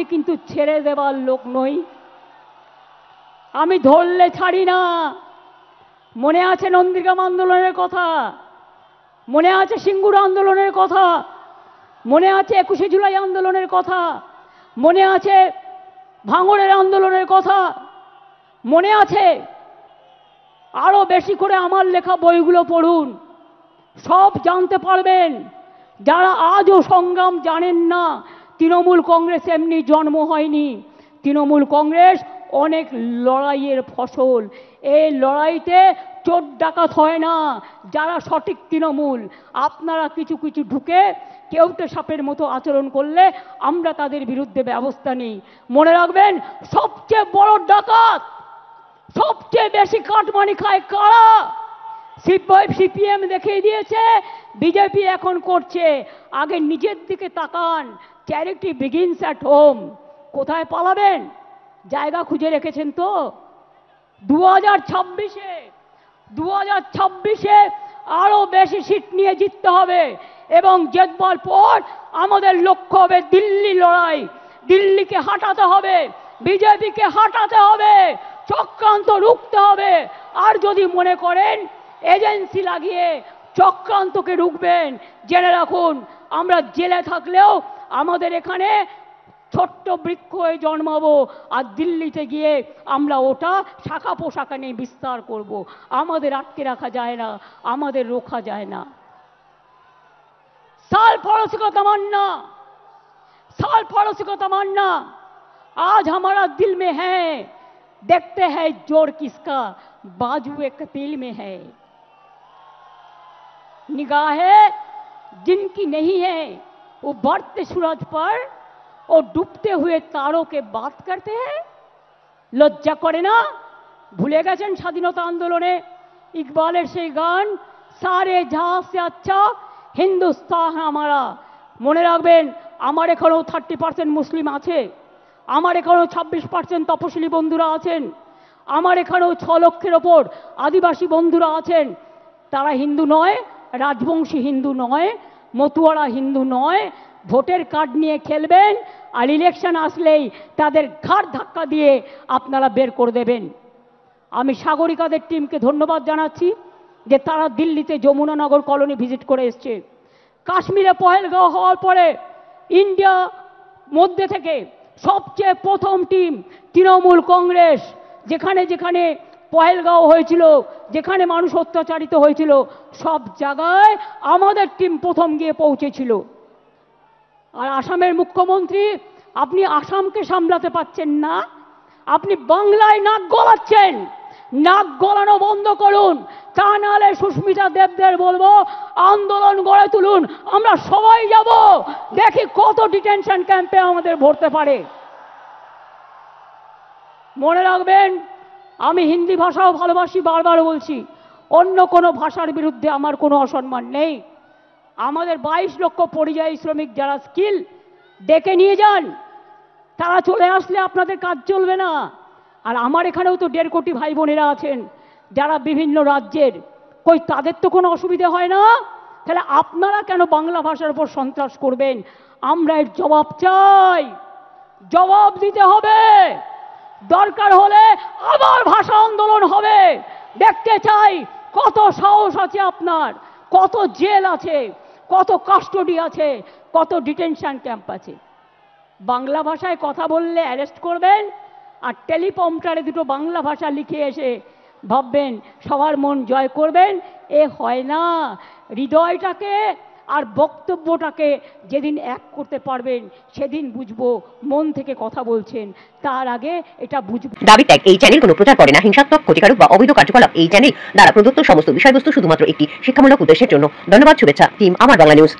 আমি কিন্তু ছেড়ে দেবার লোক নই, আমি ধরলে ছাড়ি না। মনে আছে নন্দীগ্রাম আন্দোলনের কথা, মনে আছে সিঙ্গুর আন্দোলনের কথা, মনে আছে 21শে জুলাই আন্দোলনের কথা, মনে আছে ভাঙড়ের আন্দোলনের কথা, মনে আছে? আরো বেশি করে আমার লেখা বইগুলো পড়ুন, সব জানতে পারবেন। যারা আজও সংগ্রাম জানেন না, তৃণমূল কংগ্রেস এমনি জন্ম হয়নি। তৃণমূল কংগ্রেস অনেক লড়াইয়ের ফসল। এই লড়াইতে চোর ডাকাত হয় না যারা সঠিক তৃণমূল। আপনারা কিছু কিছু ঢুকে কেউটে সাপের মতো আচরণ করলে আমরা তাদের বিরুদ্ধে ব্যবস্থা নিই। মনে রাখবেন, সবচেয়ে বড় ডাকাত, সবচেয়ে বেশি কাটমানি খায় কারা? সিপিএম দেখিয়ে দিয়েছে, বিজেপি এখন করছে। আগে নিজের দিকে তাকান। Charity begins at home. কোথায় পালাবেন? জায়গা খুঁজে রেখেছেন তো? 2026-এ আরো বেশি সিট নিয়ে জিততে হবে এবং জেতবার পর আমাদের লক্ষ্য হবে দিল্লি লড়াই। দিল্লিকে হাঁটাতে হবে, বিজেপিকে হাঁটাতে হবে, চক্রান্ত রুখতে হবে। আর যদি মনে করেন এজেন্সি লাগিয়ে চক্রান্তকে রুখবেন, জেনে রাখুন আমরা জেলে থাকলেও আমাদের এখানে ছোট্ট বৃক্ষ হয়ে জন্মাবো, আর দিল্লিতে গিয়ে আমরা ওটা শাখা পোশাকা নিয়ে বিস্তার করব। আমাদের আটকে রাখা যায় না, আমাদের রোখা যায় না। साल पड़ोसी को तमन्ना, साल पड़ोसी को तमन्ना आज हमारा दिल में है। देखते हैं जोर किसका बाजुए कतील में है। निगाहें जिनकी नहीं है वो बढ़ते सूरज पर और डूबते हुए तारों के बात करते हैं। लज्जा करे ना? भूले गए स्वाधीनता आंदोलने इकबालेर से गान, सारे जहां से अच्छा हिंदुस्तान हमारा। মনে রাখবেন, আমার এখানেও 30% মুসলিম আছে, আমার এখানেও 26% তপশিলি বন্ধুরা আছেন, আমার এখানেও 6 লক্ষের ওপর আদিবাসী বন্ধুরা আছেন। তারা হিন্দু নয়, রাজবংশী হিন্দু নয়, মতুয়ারা হিন্দু নয়। ভোটের কার্ড নিয়ে খেলবেন আর ইলেকশন আসলেই তাদের ঘাড় ধাক্কা দিয়ে আপনারা বের করে দেবেন। আমি সাগরিকাদের টিমকে ধন্যবাদ জানাচ্ছি যে তারা দিল্লিতে যমুনানগর কলোনি ভিজিট করে এসছে। কাশ্মীরে পহেলগাঁও হওয়ার পরে ইন্ডিয়া মধ্যে থেকে সবচেয়ে প্রথম টিম তৃণমূল কংগ্রেস। যেখানে যেখানে পহেলগাঁও হয়েছিল, যেখানে মানুষ অত্যাচারিত হয়েছিল, সব জায়গায় আমাদের টিম প্রথম গিয়ে পৌঁছেছিল। আর আসামের মুখ্যমন্ত্রী, আপনি আসামকে সামলাতে পারছেন না, আপনি বাংলায় নাক গলাচ্ছেন। নাক গলানো বন্ধ করুন, তা নাহলে সুস্মিতা দেবদের বলবো আন্দোলন গড়ে তুলুন। আমরা সবাই যাব, দেখি কত ডিটেনশন ক্যাম্পে আমাদের ভরতে পারে। মনে রাখবেন, আমি হিন্দি ভাষাও ভালোবাসি, বারবার বলছি, অন্য কোনো ভাষার বিরুদ্ধে আমার কোনো অসম্মান নেই। আমাদের 22 লক্ষ পরিযায়ী শ্রমিক যারা স্কিল, ডেকে নিয়ে যান। তারা চলে আসলে আপনাদের কাজ চলবে না। আর আমার এখানেও তো 1.5 কোটি ভাই বোনেরা আছেন যারা বিভিন্ন রাজ্যের, কই তাদের তো কোনো অসুবিধা হয় না? তাহলে আপনারা কেন বাংলা ভাষার উপর সন্ত্রাস করবেন? আমরা এর জবাব চাই, জবাব দিতে হবে। দরকার হলে আবার ভাষা আন্দোলন হবে। দেখতে চাই কত সাহস আছে আপনার, কত জেল আছে, কত কাস্টডি আছে, কত ডিটেনশন ক্যাম্প আছে। বাংলা ভাষায় কথা বললে অ্যারেস্ট করবেন, আর টেলিপ্রম্পটারে দুটো বাংলা ভাষা লিখে এসে ভাববেন সবার মন জয় করবেন। এ হয় না। হৃদয়টাকে আর বক্তব্যটাকে যেদিন এক করতে পারবেন সেদিন বুঝবো মন থেকে কথা বলছেন। তার আগে এটা বুঝবো। দাবি ত্যাগ এই চ্যানেল কোনো প্রচার করে না। হিংসাত্মক, ক্ষতিকারক বা অবৈধ কার্যকলাপ এই চ্যানেল দ্বারা প্রদত্ত সমস্ত বিষয়বস্তু শুধুমাত্র একটি শিক্ষামূলক উদ্দেশ্যের জন্য। ধন্যবাদ। শুভেচ্ছা টিম আমার বাংলা নিউজ।